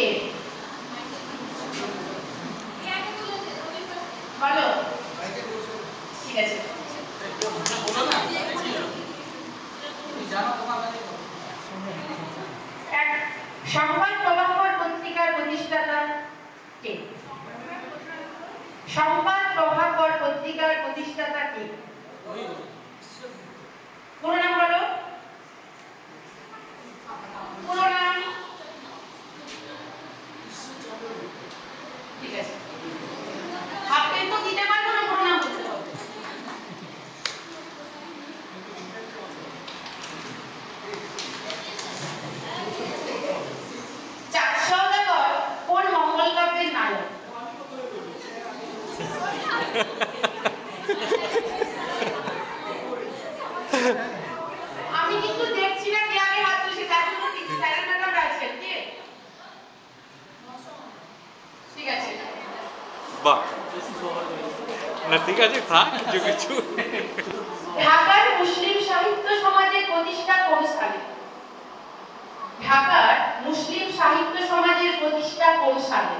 কে? বলো। ঠিক আছে। সংবাদ প্রভাকর পত্রিকার প্রতিষ্ঠাতা কে? সংবাদ প্রভাকর পত্রিকার প্রতিষ্ঠাতা কে? পুরো নাম বলো। পুরো নাম। ঠিক আছে। আপনি তো দিতে পারবো না, পুরো নাম বলতে হবে। চাঁদ সওদাগর কোন মঙ্গল কাব্যের নায়ক? আমি কিন্তু দেখছি না কে আগে হাত তুলছে, তার জন্য কিছু স্যারের ম্যাডাম আছেন কে? ঠিক আছে। বাহ, না ঠিক আছে, থাক কিছু কিছু। ঢাকার মুসলিম সাহিত্য সমাজের প্রতিষ্ঠা কোন সালে? ঢাকার মুসলিম সাহিত্য সমাজের প্রতিষ্ঠা কোন সালে?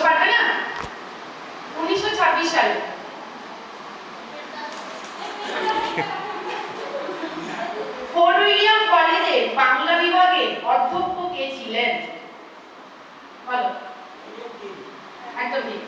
পারবে না? 1926 সালে। ফোর্ট উইলিয়াম কলেজের বাংলা বিভাগের অধ্যক্ষ কে ছিলেন? বলো। একদম ঠিক।